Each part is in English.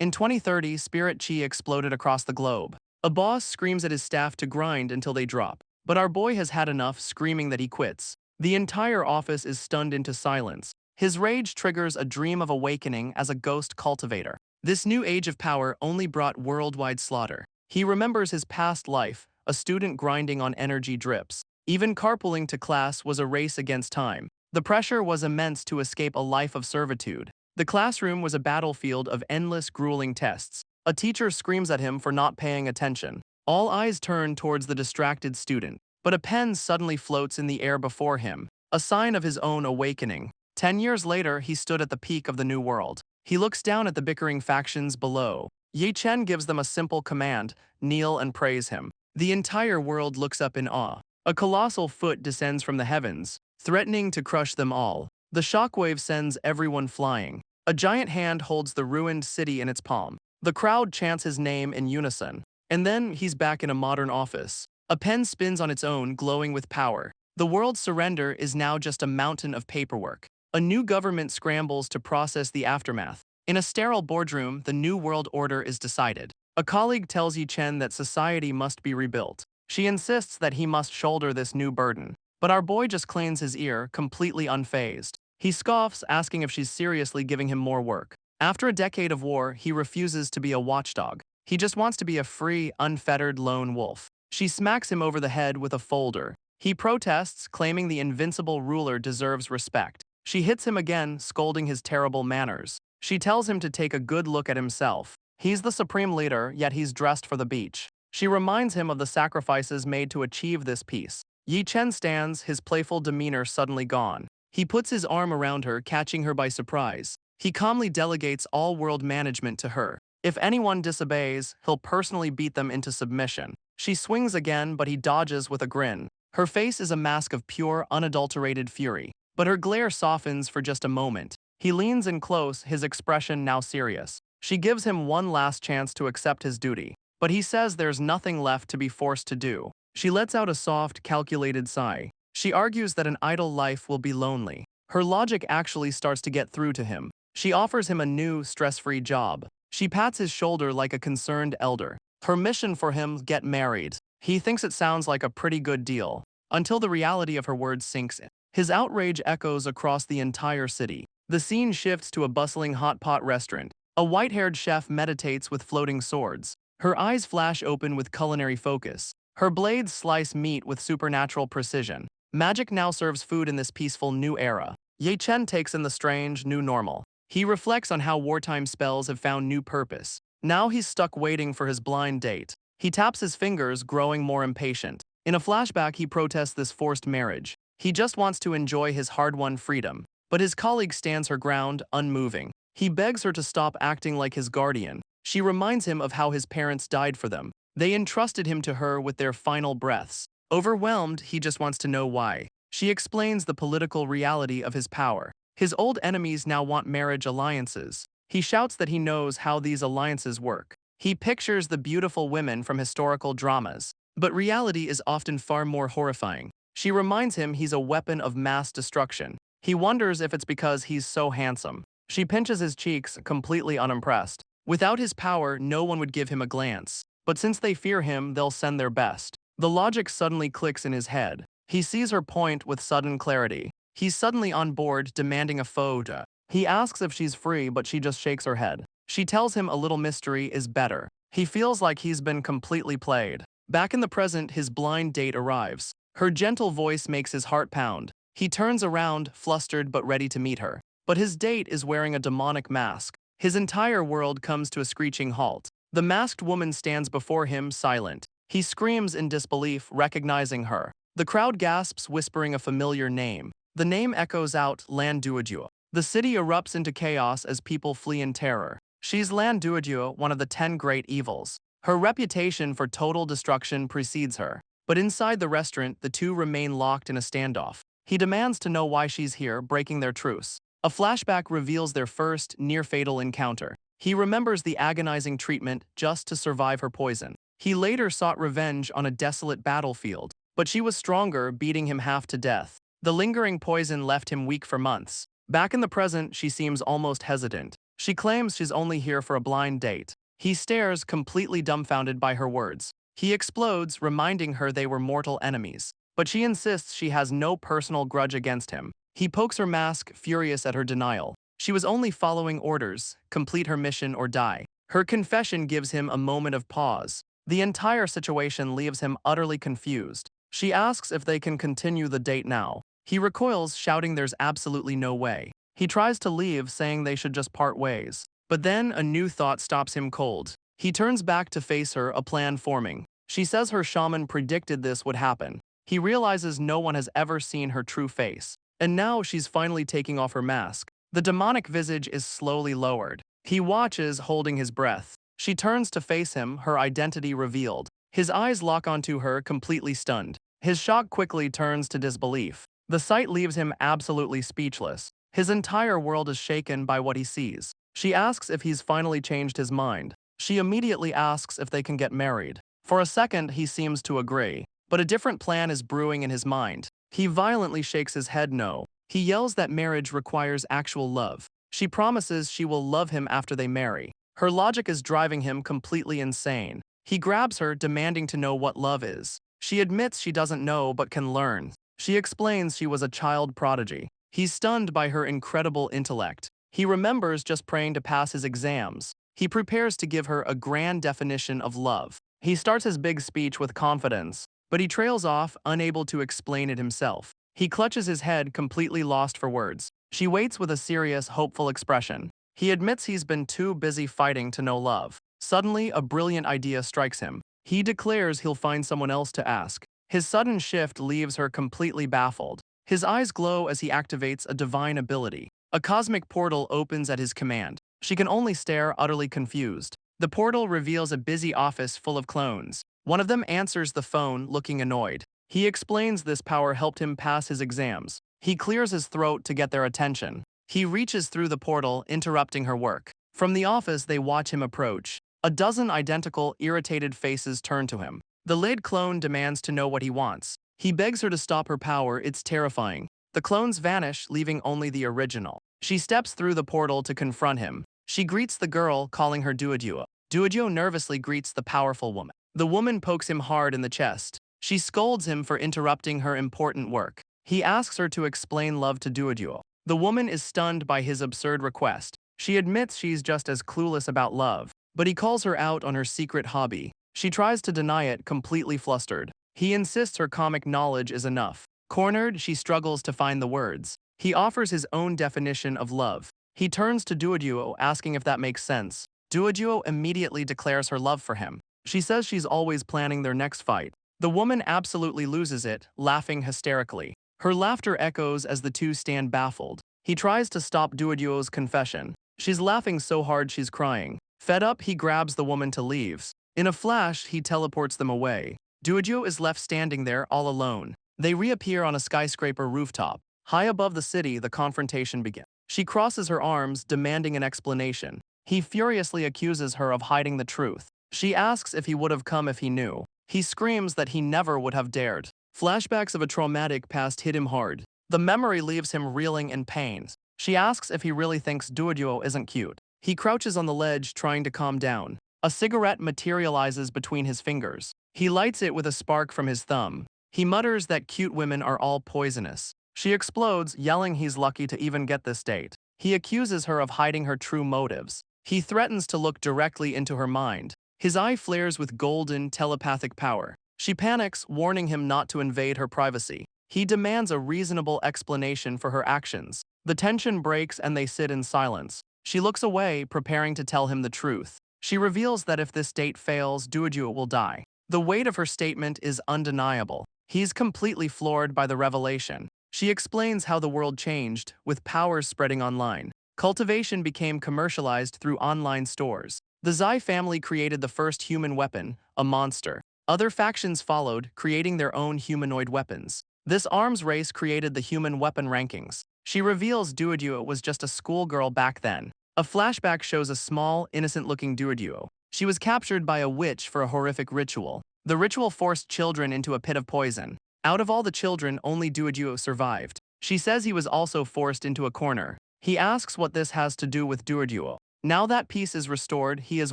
In 2030, spirit chi exploded across the globe. A boss screams at his staff to grind until they drop. But our boy has had enough, screaming that he quits. The entire office is stunned into silence. His rage triggers a dream of awakening as a ghost cultivator. This new age of power only brought worldwide slaughter. He remembers his past life, a student grinding on energy drips. Even carpooling to class was a race against time. The pressure was immense to escape a life of servitude. The classroom was a battlefield of endless, grueling tests. A teacher screams at him for not paying attention. All eyes turn towards the distracted student, but a pen suddenly floats in the air before him, a sign of his own awakening. 10 years later, he stood at the peak of the new world. He looks down at the bickering factions below. Ye Chen gives them a simple command: kneel and praise him. The entire world looks up in awe. A colossal foot descends from the heavens, threatening to crush them all. The shockwave sends everyone flying. A giant hand holds the ruined city in its palm. The crowd chants his name in unison. And then he's back in a modern office. A pen spins on its own, glowing with power. The world's surrender is now just a mountain of paperwork. A new government scrambles to process the aftermath. In a sterile boardroom, the new world order is decided. A colleague tells Yi Chen that society must be rebuilt. She insists that he must shoulder this new burden. But our boy just cleans his ear, completely unfazed. He scoffs, asking if she's seriously giving him more work. After a decade of war, he refuses to be a watchdog. He just wants to be a free, unfettered lone wolf. She smacks him over the head with a folder. He protests, claiming the invincible ruler deserves respect. She hits him again, scolding his terrible manners. She tells him to take a good look at himself. He's the supreme leader, yet he's dressed for the beach. She reminds him of the sacrifices made to achieve this peace. Yi Chen stands, his playful demeanor suddenly gone. He puts his arm around her, catching her by surprise. He calmly delegates all world management to her. If anyone disobeys, he'll personally beat them into submission. She swings again, but he dodges with a grin. Her face is a mask of pure, unadulterated fury. But her glare softens for just a moment. He leans in close, his expression now serious. She gives him one last chance to accept his duty. But he says there's nothing left to be forced to do. She lets out a soft, calculated sigh. She argues that an idle life will be lonely. Her logic actually starts to get through to him. She offers him a new, stress-free job. She pats his shoulder like a concerned elder. Her mission for him: get married. He thinks it sounds like a pretty good deal, until the reality of her words sinks in. His outrage echoes across the entire city. The scene shifts to a bustling hot pot restaurant. A white-haired chef meditates with floating swords. Her eyes flash open with culinary focus. Her blades slice meat with supernatural precision. Magic now serves food in this peaceful new era. Ye Chen takes in the strange, new normal. He reflects on how wartime spells have found new purpose. Now he's stuck waiting for his blind date. He taps his fingers, growing more impatient. In a flashback, he protests this forced marriage. He just wants to enjoy his hard-won freedom. But his colleague stands her ground, unmoving. He begs her to stop acting like his guardian. She reminds him of how his parents died for them. They entrusted him to her with their final breaths. Overwhelmed, he just wants to know why. She explains the political reality of his power. His old enemies now want marriage alliances. He shouts that he knows how these alliances work. He pictures the beautiful women from historical dramas. But reality is often far more horrifying. She reminds him he's a weapon of mass destruction. He wonders if it's because he's so handsome. She pinches his cheeks, completely unimpressed. Without his power, no one would give him a glance. But since they fear him, they'll send their best. The logic suddenly clicks in his head. He sees her point with sudden clarity. He's suddenly on board, demanding a photo. He asks if she's free, but she just shakes her head. She tells him a little mystery is better. He feels like he's been completely played. Back in the present, his blind date arrives. Her gentle voice makes his heart pound. He turns around, flustered but ready to meet her. But his date is wearing a demonic mask. His entire world comes to a screeching halt. The masked woman stands before him, silent. He screams in disbelief, recognizing her. The crowd gasps, whispering a familiar name. The name echoes out, Lan Duoduo. The city erupts into chaos as people flee in terror. She's Lan Duoduo, one of the 10 great evils. Her reputation for total destruction precedes her. But inside the restaurant, the two remain locked in a standoff. He demands to know why she's here, breaking their truce. A flashback reveals their first, near-fatal encounter. He remembers the agonizing treatment just to survive her poison. He later sought revenge on a desolate battlefield, but she was stronger, beating him half to death. The lingering poison left him weak for months. Back in the present, she seems almost hesitant. She claims she's only here for a blind date. He stares, completely dumbfounded by her words. He explodes, reminding her they were mortal enemies. But she insists she has no personal grudge against him. He pokes her mask, furious at her denial. She was only following orders, complete her mission or die. Her confession gives him a moment of pause. The entire situation leaves him utterly confused. She asks if they can continue the date now. He recoils, shouting there's absolutely no way. He tries to leave, saying they should just part ways. But then a new thought stops him cold. He turns back to face her, a plan forming. She says her shaman predicted this would happen. He realizes no one has ever seen her true face. And now she's finally taking off her mask. The demonic visage is slowly lowered. He watches, holding his breath. She turns to face him, her identity revealed. His eyes lock onto her, completely stunned. His shock quickly turns to disbelief. The sight leaves him absolutely speechless. His entire world is shaken by what he sees. She asks if he's finally changed his mind. She immediately asks if they can get married. For a second, he seems to agree. But a different plan is brewing in his mind. He violently shakes his head no. He yells that marriage requires actual love. She promises she will love him after they marry. Her logic is driving him completely insane. He grabs her, demanding to know what love is. She admits she doesn't know but can learn. She explains she was a child prodigy. He's stunned by her incredible intellect. He remembers just praying to pass his exams. He prepares to give her a grand definition of love. He starts his big speech with confidence, but he trails off, unable to explain it himself. He clutches his head, completely lost for words. She waits with a serious, hopeful expression. He admits he's been too busy fighting to know love. Suddenly, a brilliant idea strikes him. He declares he'll find someone else to ask. His sudden shift leaves her completely baffled. His eyes glow as he activates a divine ability. A cosmic portal opens at his command. She can only stare, utterly confused. The portal reveals a busy office full of clones. One of them answers the phone, looking annoyed. He explains this power helped him pass his exams. He clears his throat to get their attention. He reaches through the portal, interrupting her work. From the office, they watch him approach. A dozen identical, irritated faces turn to him. The lid clone demands to know what he wants. He begs her to stop her power, it's terrifying. The clones vanish, leaving only the original. She steps through the portal to confront him. She greets the girl, calling her Duoduo. Duoduo nervously greets the powerful woman. The woman pokes him hard in the chest. She scolds him for interrupting her important work. He asks her to explain love to Duoduo. The woman is stunned by his absurd request. She admits she's just as clueless about love, but he calls her out on her secret hobby. She tries to deny it, completely flustered. He insists her comic knowledge is enough. Cornered, she struggles to find the words. He offers his own definition of love. He turns to Duoduo, asking if that makes sense. Duoduo immediately declares her love for him. She says she's always planning their next fight. The woman absolutely loses it, laughing hysterically. Her laughter echoes as the two stand baffled. He tries to stop Duoduo's confession. She's laughing so hard she's crying. Fed up, he grabs the woman to leave. In a flash, he teleports them away. Duoduo is left standing there all alone. They reappear on a skyscraper rooftop. High above the city, the confrontation begins. She crosses her arms, demanding an explanation. He furiously accuses her of hiding the truth. She asks if he would have come if he knew. He screams that he never would have dared. Flashbacks of a traumatic past hit him hard. The memory leaves him reeling in pain. She asks if he really thinks Duoduo isn't cute. He crouches on the ledge, trying to calm down. A cigarette materializes between his fingers. He lights it with a spark from his thumb. He mutters that cute women are all poisonous. She explodes, yelling he's lucky to even get this date. He accuses her of hiding her true motives. He threatens to look directly into her mind. His eye flares with golden, telepathic power. She panics, warning him not to invade her privacy. He demands a reasonable explanation for her actions. The tension breaks and they sit in silence. She looks away, preparing to tell him the truth. She reveals that if this date fails, Duoduo will die. The weight of her statement is undeniable. He's completely floored by the revelation. She explains how the world changed, with powers spreading online. Cultivation became commercialized through online stores. The Zai family created the first human weapon, a monster. Other factions followed, creating their own humanoid weapons. This arms race created the human weapon rankings. She reveals Duoduo was just a schoolgirl back then. A flashback shows a small, innocent-looking Duoduo. She was captured by a witch for a horrific ritual. The ritual forced children into a pit of poison. Out of all the children, only Duoduo survived. She says he was also forced into a corner. He asks what this has to do with Duoduo. Now that peace is restored, he is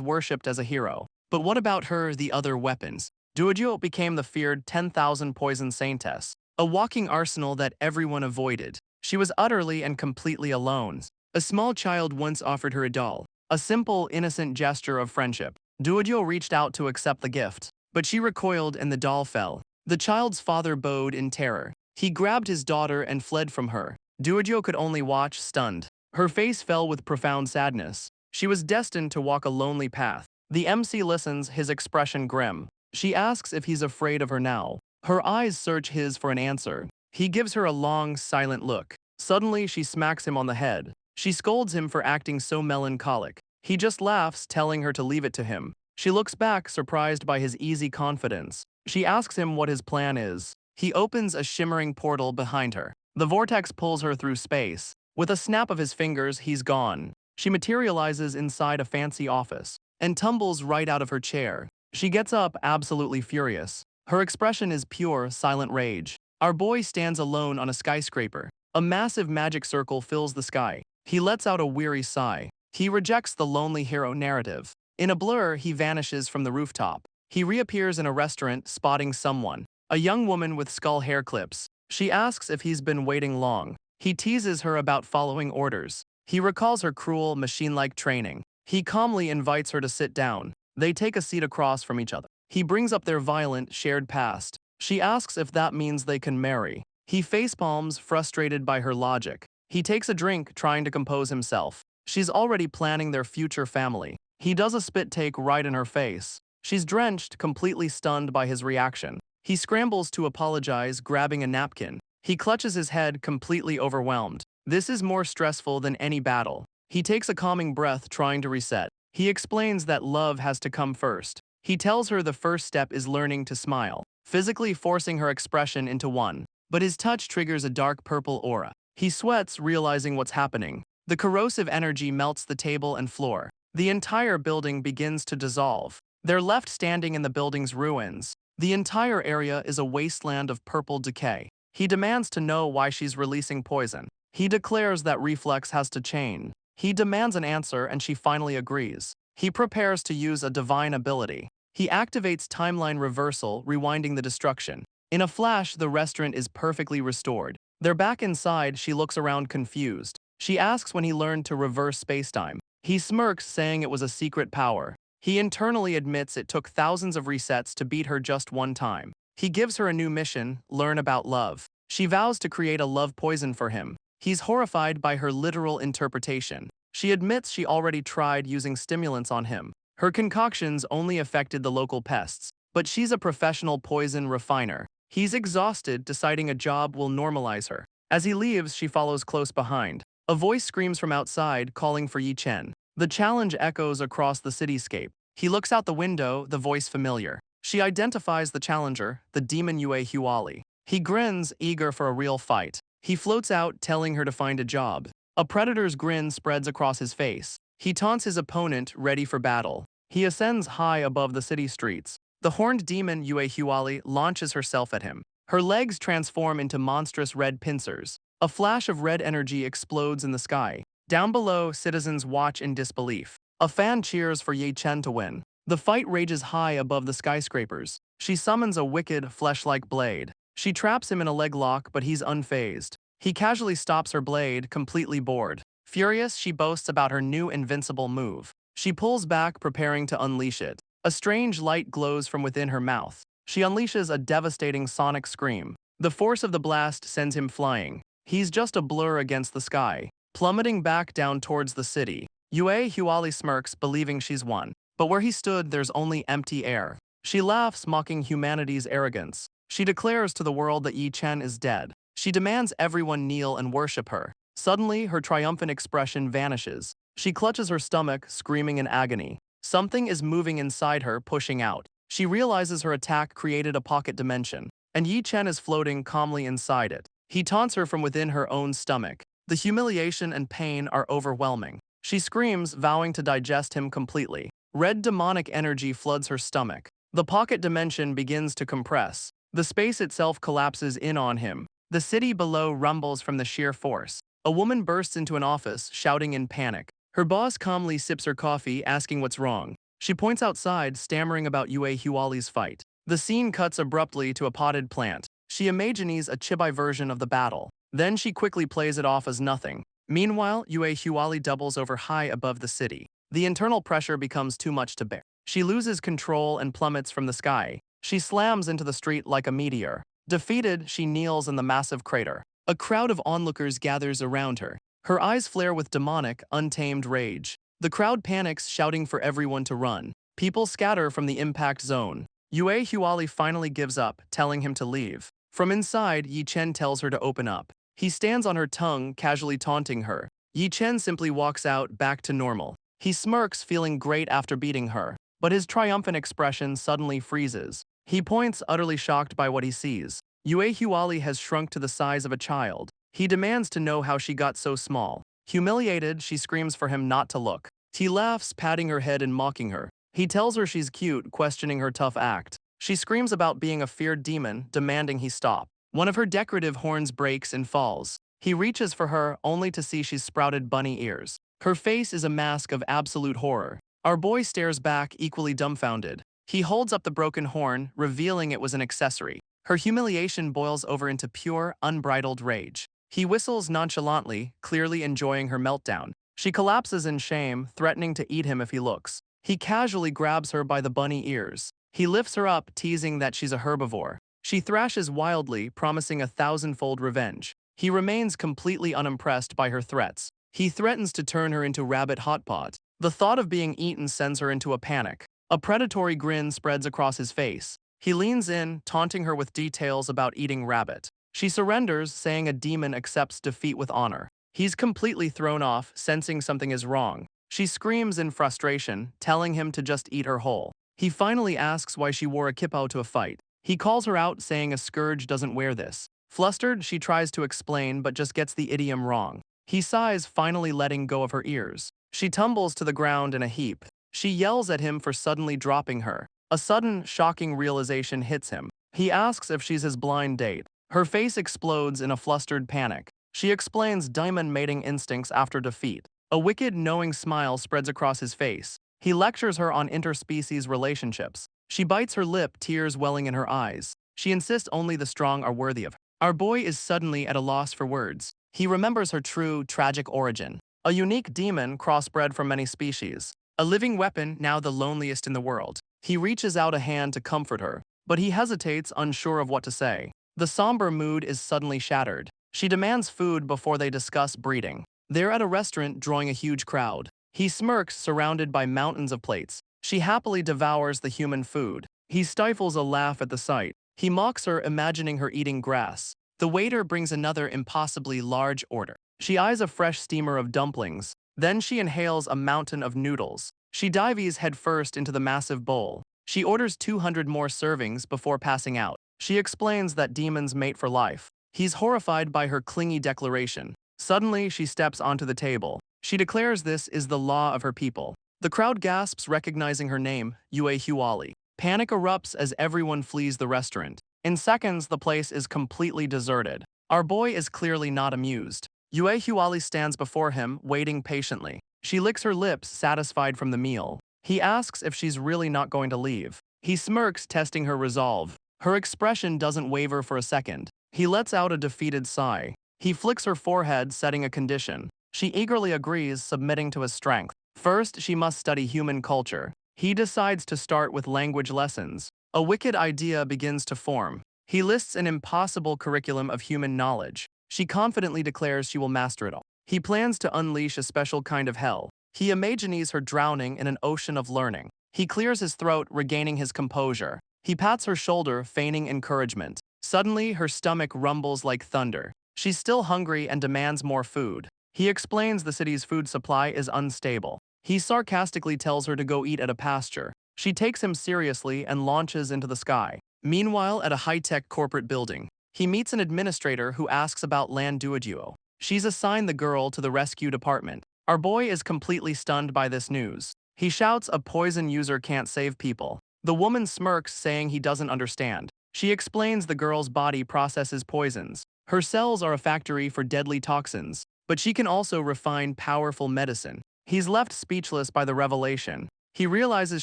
worshipped as a hero. But what about the other weapons? Duodio became the feared 10,000 poison saintess, a walking arsenal that everyone avoided. She was utterly and completely alone. A small child once offered her a doll, a simple, innocent gesture of friendship. Duodio reached out to accept the gift, but she recoiled and the doll fell. The child's father bowed in terror. He grabbed his daughter and fled from her. Duodio could only watch, stunned. Her face fell with profound sadness. She was destined to walk a lonely path. The MC listens, his expression grim. She asks if he's afraid of her now. Her eyes search his for an answer. He gives her a long, silent look. Suddenly, she smacks him on the head. She scolds him for acting so melancholic. He just laughs, telling her to leave it to him. She looks back, surprised by his easy confidence. She asks him what his plan is. He opens a shimmering portal behind her. The vortex pulls her through space. With a snap of his fingers, he's gone. She materializes inside a fancy office and tumbles right out of her chair. She gets up, absolutely furious. Her expression is pure, silent rage. Our boy stands alone on a skyscraper. A massive magic circle fills the sky. He lets out a weary sigh. He rejects the lonely hero narrative. In a blur, he vanishes from the rooftop. He reappears in a restaurant, spotting someone. A young woman with skull hair clips. She asks if he's been waiting long. He teases her about following orders. He recalls her cruel, machine-like training. He calmly invites her to sit down. They take a seat across from each other. He brings up their violent, shared past. She asks if that means they can marry. He facepalms, frustrated by her logic. He takes a drink, trying to compose himself. She's already planning their future family. He does a spit take right in her face. She's drenched, completely stunned by his reaction. He scrambles to apologize, grabbing a napkin. He clutches his head, completely overwhelmed. This is more stressful than any battle. He takes a calming breath, trying to reset. He explains that love has to come first. He tells her the first step is learning to smile, physically forcing her expression into one. But his touch triggers a dark purple aura. He sweats, realizing what's happening. The corrosive energy melts the table and floor. The entire building begins to dissolve. They're left standing in the building's ruins. The entire area is a wasteland of purple decay. He demands to know why she's releasing poison. He declares that reflex has to change. He demands an answer and she finally agrees. He prepares to use a divine ability. He activates timeline reversal, rewinding the destruction. In a flash, the restaurant is perfectly restored. They're back inside. She looks around confused. She asks when he learned to reverse spacetime. He smirks, saying it was a secret power. He internally admits it took thousands of resets to beat her just one time. He gives her a new mission, learn about love. She vows to create a love poison for him. He's horrified by her literal interpretation. She admits she already tried using stimulants on him. Her concoctions only affected the local pests, but she's a professional poison refiner. He's exhausted, deciding a job will normalize her. As he leaves, she follows close behind. A voice screams from outside, calling for Yi Chen. The challenge echoes across the cityscape. He looks out the window, the voice familiar. She identifies the challenger, the demon Yue Huali. He grins, eager for a real fight. He floats out, telling her to find a job. A predator's grin spreads across his face. He taunts his opponent, ready for battle. He ascends high above the city streets. The horned demon Yue Huali launches herself at him. Her legs transform into monstrous red pincers. A flash of red energy explodes in the sky. Down below, citizens watch in disbelief. A fan cheers for Ye Chen to win. The fight rages high above the skyscrapers. She summons a wicked, flesh-like blade. She traps him in a leg lock, but he's unfazed. He casually stops her blade, completely bored. Furious, she boasts about her new invincible move. She pulls back, preparing to unleash it. A strange light glows from within her mouth. She unleashes a devastating sonic scream. The force of the blast sends him flying. He's just a blur against the sky, plummeting back down towards the city. Yue Huali smirks, believing she's won. But where he stood, there's only empty air. She laughs, mocking humanity's arrogance. She declares to the world that Yi Chen is dead. She demands everyone kneel and worship her. Suddenly, her triumphant expression vanishes. She clutches her stomach, screaming in agony. Something is moving inside her, pushing out. She realizes her attack created a pocket dimension, and Yi Chen is floating calmly inside it. He taunts her from within her own stomach. The humiliation and pain are overwhelming. She screams, vowing to digest him completely. Red demonic energy floods her stomach. The pocket dimension begins to compress. The space itself collapses in on him. The city below rumbles from the sheer force. A woman bursts into an office, shouting in panic. Her boss calmly sips her coffee, asking what's wrong. She points outside, stammering about Yue Huali's fight. The scene cuts abruptly to a potted plant. She imagines a chibi version of the battle. Then she quickly plays it off as nothing. Meanwhile, Yue Huali doubles over high above the city. The internal pressure becomes too much to bear. She loses control and plummets from the sky. She slams into the street like a meteor. Defeated, she kneels in the massive crater. A crowd of onlookers gathers around her. Her eyes flare with demonic, untamed rage. The crowd panics, shouting for everyone to run. People scatter from the impact zone. Yue Huali finally gives up, telling him to leave. From inside, Yi Chen tells her to open up. He stands on her tongue, casually taunting her. Yi Chen simply walks out, back to normal. He smirks, feeling great after beating her. But his triumphant expression suddenly freezes. He points, utterly shocked by what he sees. Yue Huali has shrunk to the size of a child. He demands to know how she got so small. Humiliated, she screams for him not to look. He laughs, patting her head and mocking her. He tells her she's cute, questioning her tough act. She screams about being a feared demon, demanding he stop. One of her decorative horns breaks and falls. He reaches for her, only to see she's sprouted bunny ears. Her face is a mask of absolute horror. Our boy stares back, equally dumbfounded. He holds up the broken horn, revealing it was an accessory. Her humiliation boils over into pure, unbridled rage. He whistles nonchalantly, clearly enjoying her meltdown. She collapses in shame, threatening to eat him if he looks. He casually grabs her by the bunny ears. He lifts her up, teasing that she's a herbivore. She thrashes wildly, promising 1,000-fold revenge. He remains completely unimpressed by her threats. He threatens to turn her into rabbit hotpot. The thought of being eaten sends her into a panic. A predatory grin spreads across his face. He leans in, taunting her with details about eating rabbit. She surrenders, saying a demon accepts defeat with honor. He's completely thrown off, sensing something is wrong. She screams in frustration, telling him to just eat her whole. He finally asks why she wore a kippah to a fight. He calls her out, saying a scourge doesn't wear this. Flustered, she tries to explain but just gets the idiom wrong. He sighs, finally letting go of her ears. She tumbles to the ground in a heap. She yells at him for suddenly dropping her. A sudden, shocking realization hits him. He asks if she's his blind date. Her face explodes in a flustered panic. She explains diamond mating instincts after defeat. A wicked, knowing smile spreads across his face. He lectures her on interspecies relationships. She bites her lip, tears welling in her eyes. She insists only the strong are worthy of her. Our boy is suddenly at a loss for words. He remembers her true, tragic origin. A unique demon crossbred from many species. A living weapon, now the loneliest in the world. He reaches out a hand to comfort her, but he hesitates, unsure of what to say. The somber mood is suddenly shattered. She demands food before they discuss breeding. They're at a restaurant, drawing a huge crowd. He smirks, surrounded by mountains of plates. She happily devours the human food. He stifles a laugh at the sight. He mocks her, imagining her eating grass. The waiter brings another impossibly large order. She eyes a fresh steamer of dumplings. Then she inhales a mountain of noodles. She dives headfirst into the massive bowl. She orders 200 more servings before passing out. She explains that demons mate for life. He's horrified by her clingy declaration. Suddenly, she steps onto the table. She declares this is the law of her people. The crowd gasps, recognizing her name, Yue Huali. Panic erupts as everyone flees the restaurant. In seconds, the place is completely deserted. Our boy is clearly not amused. Yue Huali stands before him, waiting patiently. She licks her lips, satisfied from the meal. He asks if she's really not going to leave. He smirks, testing her resolve. Her expression doesn't waver for a second. He lets out a defeated sigh. He flicks her forehead, setting a condition. She eagerly agrees, submitting to his strength. First, she must study human culture. He decides to start with language lessons. A wicked idea begins to form. He lists an impossible curriculum of human knowledge. She confidently declares she will master it all. He plans to unleash a special kind of hell. He imagines her drowning in an ocean of learning. He clears his throat, regaining his composure. He pats her shoulder, feigning encouragement. Suddenly, her stomach rumbles like thunder. She's still hungry and demands more food. He explains the city's food supply is unstable. He sarcastically tells her to go eat at a pasture. She takes him seriously and launches into the sky. Meanwhile, at a high-tech corporate building, he meets an administrator who asks about land duo. She's assigned the girl to the rescue department. Our boy is completely stunned by this news. He shouts a poison user can't save people. The woman smirks, saying he doesn't understand. She explains the girl's body processes poisons. Her cells are a factory for deadly toxins, but she can also refine powerful medicine. He's left speechless by the revelation. He realizes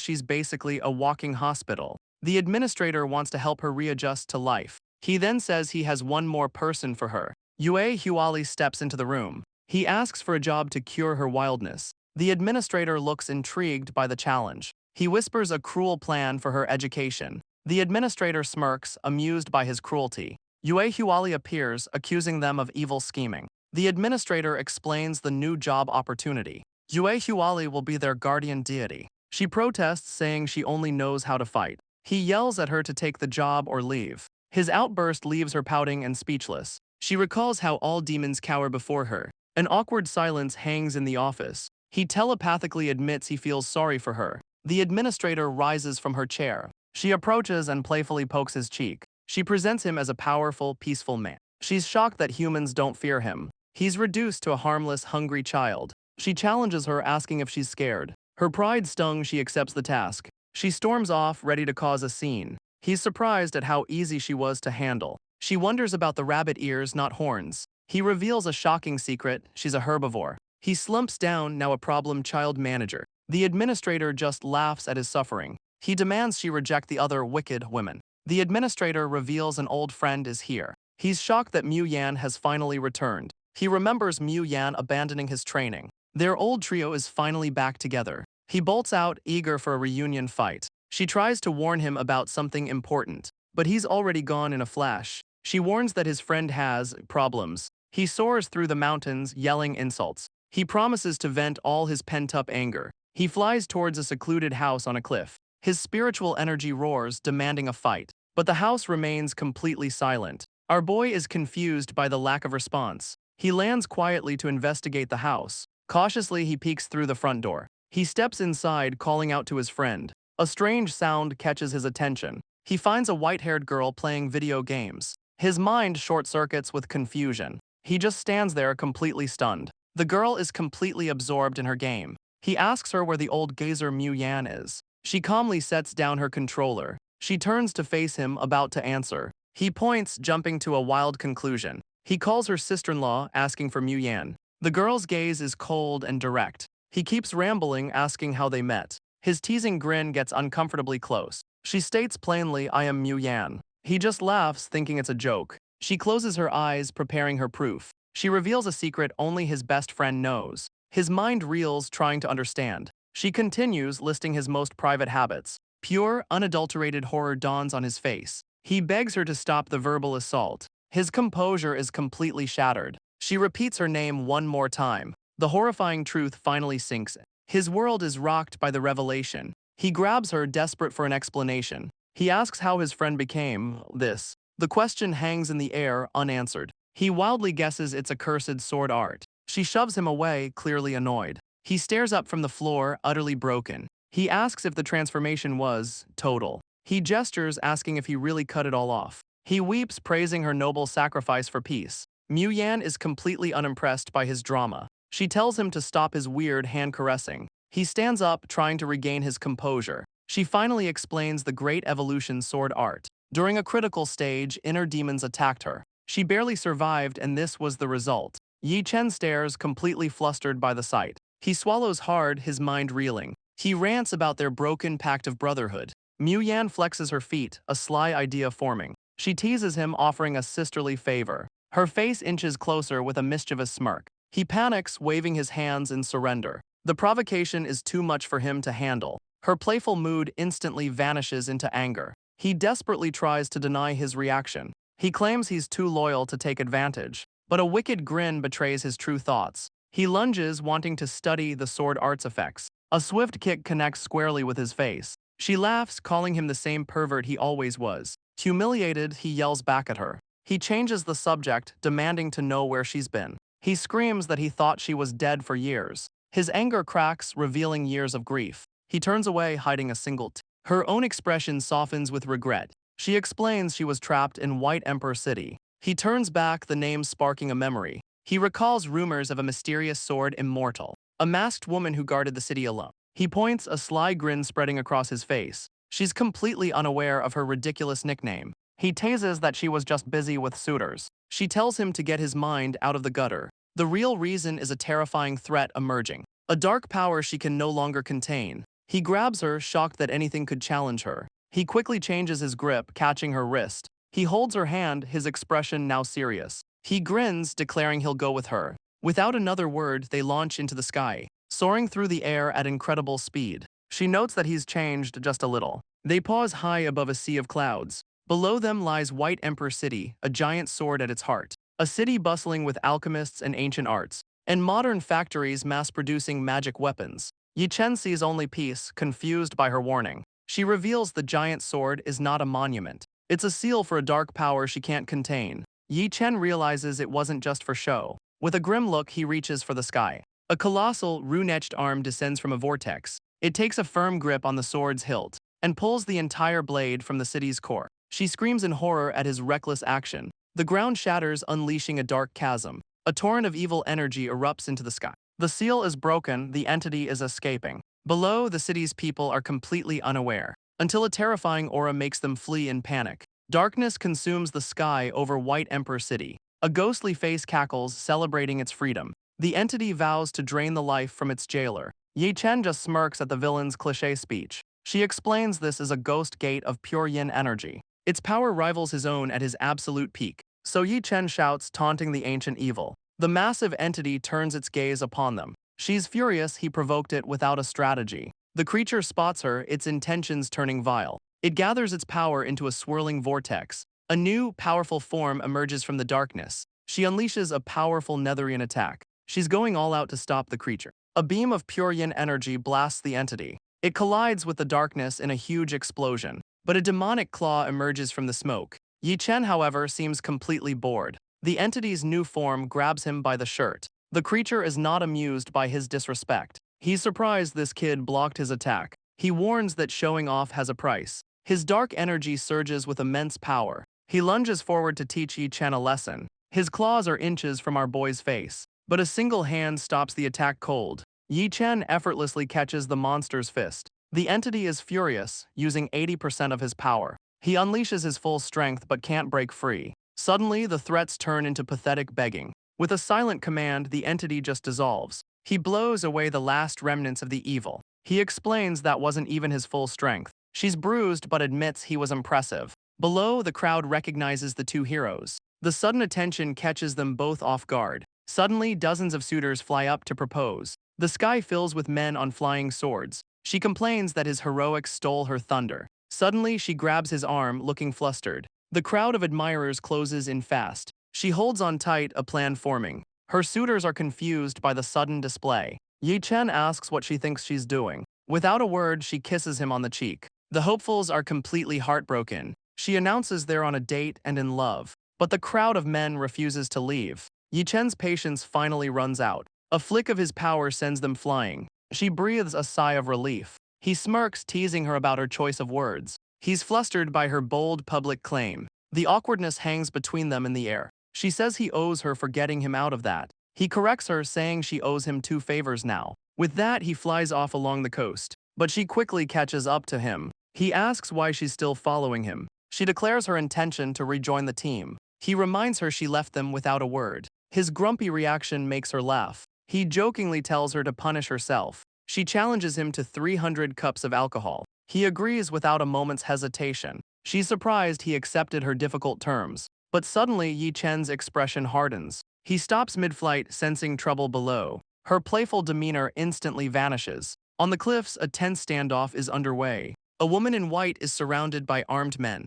she's basically a walking hospital. The administrator wants to help her readjust to life. He then says he has one more person for her. Yue Huali steps into the room. He asks for a job to cure her wildness. The administrator looks intrigued by the challenge. He whispers a cruel plan for her education. The administrator smirks, amused by his cruelty. Yue Huali appears, accusing them of evil scheming. The administrator explains the new job opportunity. Yue Huali will be their guardian deity. She protests, saying she only knows how to fight. He yells at her to take the job or leave. His outburst leaves her pouting and speechless. She recalls how all demons cower before her. An awkward silence hangs in the office. He telepathically admits he feels sorry for her. The administrator rises from her chair. She approaches and playfully pokes his cheek. She presents him as a powerful, peaceful man. She's shocked that humans don't fear him. He's reduced to a harmless, hungry child. She challenges her, asking if she's scared. Her pride stung, she accepts the task. She storms off, ready to cause a scene. He's surprised at how easy she was to handle. She wonders about the rabbit ears, not horns. He reveals a shocking secret: she's a herbivore. He slumps down, now a problem child manager. The administrator just laughs at his suffering. He demands she reject the other wicked women. The administrator reveals an old friend is here. He's shocked that Mu Yan has finally returned. He remembers Mu Yan abandoning his training. Their old trio is finally back together. He bolts out, eager for a reunion fight. She tries to warn him about something important, but he's already gone in a flash. She warns that his friend has problems. He soars through the mountains, yelling insults. He promises to vent all his pent-up anger. He flies towards a secluded house on a cliff. His spiritual energy roars, demanding a fight. But the house remains completely silent. Our boy is confused by the lack of response. He lands quietly to investigate the house. Cautiously, he peeks through the front door. He steps inside, calling out to his friend. A strange sound catches his attention. He finds a white-haired girl playing video games. His mind short-circuits with confusion. He just stands there, completely stunned. The girl is completely absorbed in her game. He asks her where the old gazer Mu Yan is. She calmly sets down her controller. She turns to face him, about to answer. He points, jumping to a wild conclusion. He calls her sister-in-law, asking for Mu Yan. The girl's gaze is cold and direct. He keeps rambling, asking how they met. His teasing grin gets uncomfortably close. She states plainly, "I am Mu Yan." He just laughs, thinking it's a joke. She closes her eyes, preparing her proof. She reveals a secret only his best friend knows. His mind reels, trying to understand. She continues, listing his most private habits. Pure, unadulterated horror dawns on his face. He begs her to stop the verbal assault. His composure is completely shattered. She repeats her name one more time. The horrifying truth finally sinks in. His world is rocked by the revelation. He grabs her, desperate for an explanation. He asks how his friend became this. The question hangs in the air, unanswered. He wildly guesses it's accursed sword art. She shoves him away, clearly annoyed. He stares up from the floor, utterly broken. He asks if the transformation was total. He gestures, asking if he really cut it all off. He weeps, praising her noble sacrifice for peace. Mu Yan is completely unimpressed by his drama. She tells him to stop his weird hand-caressing. He stands up, trying to regain his composure. She finally explains the great evolution sword art. During a critical stage, inner demons attacked her. She barely survived, and this was the result. Yi Chen stares, completely flustered by the sight. He swallows hard, his mind reeling. He rants about their broken pact of brotherhood. Mu Yan flexes her feet, a sly idea forming. She teases him, offering a sisterly favor. Her face inches closer with a mischievous smirk. He panics, waving his hands in surrender. The provocation is too much for him to handle. Her playful mood instantly vanishes into anger. He desperately tries to deny his reaction. He claims he's too loyal to take advantage, but a wicked grin betrays his true thoughts. He lunges, wanting to study the sword art's effects. A swift kick connects squarely with his face. She laughs, calling him the same pervert he always was. Humiliated, he yells back at her. He changes the subject, demanding to know where she's been. He screams that he thought she was dead for years. His anger cracks, revealing years of grief. He turns away, hiding a single tear. Her own expression softens with regret. She explains she was trapped in White Emperor City. He turns back, the name sparking a memory. He recalls rumors of a mysterious sword immortal, a masked woman who guarded the city alone. He points, a sly grin spreading across his face. She's completely unaware of her ridiculous nickname. He teases that she was just busy with suitors. She tells him to get his mind out of the gutter. The real reason is a terrifying threat emerging. a dark power she can no longer contain. He grabs her, shocked that anything could challenge her. He quickly changes his grip, catching her wrist. He holds her hand, his expression now serious. He grins, declaring he'll go with her. Without another word, they launch into the sky, soaring through the air at incredible speed. She notes that he's changed just a little. They pause high above a sea of clouds. Below them lies White Emperor City, a giant sword at its heart. A city bustling with alchemists and ancient arts, and modern factories mass-producing magic weapons. Yi Chen sees only peace, confused by her warning. She reveals the giant sword is not a monument. It's a seal for a dark power she can't contain. Yi Chen realizes it wasn't just for show. With a grim look, he reaches for the sky. A colossal, rune-etched arm descends from a vortex. It takes a firm grip on the sword's hilt and pulls the entire blade from the city's core. She screams in horror at his reckless action. The ground shatters, unleashing a dark chasm. A torrent of evil energy erupts into the sky. The seal is broken, the entity is escaping. Below, the city's people are completely unaware, until a terrifying aura makes them flee in panic. Darkness consumes the sky over White Emperor City. A ghostly face cackles, celebrating its freedom. The entity vows to drain the life from its jailer. Yi Chen just smirks at the villain's cliché speech. She explains this as a ghost gate of pure yin energy. Its power rivals his own at his absolute peak. So Yi Chen shouts, taunting the ancient evil. The massive entity turns its gaze upon them. She's furious he provoked it without a strategy. The creature spots her, its intentions turning vile. It gathers its power into a swirling vortex. A new, powerful form emerges from the darkness. She unleashes a powerful Netherian attack. She's going all out to stop the creature. A beam of pure yin energy blasts the entity. It collides with the darkness in a huge explosion, but a demonic claw emerges from the smoke. Yi Chen, however, seems completely bored. The entity's new form grabs him by the shirt. The creature is not amused by his disrespect. He's surprised this kid blocked his attack. He warns that showing off has a price. His dark energy surges with immense power. He lunges forward to teach Yi Chen a lesson. His claws are inches from our boy's face, but a single hand stops the attack cold. Yi Chen effortlessly catches the monster's fist. The entity is furious, using 80% of his power. He unleashes his full strength but can't break free. Suddenly, the threats turn into pathetic begging. With a silent command, the entity just dissolves. He blows away the last remnants of the evil. He explains that wasn't even his full strength. She's bruised but admits he was impressive. Below, the crowd recognizes the two heroes. The sudden attention catches them both off guard. Suddenly, dozens of suitors fly up to propose. The sky fills with men on flying swords. She complains that his heroics stole her thunder. Suddenly, she grabs his arm, looking flustered. The crowd of admirers closes in fast. She holds on tight, a plan forming. Her suitors are confused by the sudden display. Yi Chen asks what she thinks she's doing. Without a word, she kisses him on the cheek. The hopefuls are completely heartbroken. She announces they're on a date and in love. But the crowd of men refuses to leave. Yi Chen's patience finally runs out. A flick of his power sends them flying. She breathes a sigh of relief. He smirks, teasing her about her choice of words. He's flustered by her bold public claim. The awkwardness hangs between them in the air. She says he owes her for getting him out of that. He corrects her, saying she owes him 2 favors now. With that, he flies off along the coast. But she quickly catches up to him. He asks why she's still following him. She declares her intention to rejoin the team. He reminds her she left them without a word. His grumpy reaction makes her laugh. He jokingly tells her to punish herself. She challenges him to 300 cups of alcohol. He agrees without a moment's hesitation. She's surprised he accepted her difficult terms. But suddenly, Yi Chen's expression hardens. He stops mid-flight, sensing trouble below. Her playful demeanor instantly vanishes. On the cliffs, a tense standoff is underway. A woman in white is surrounded by armed men.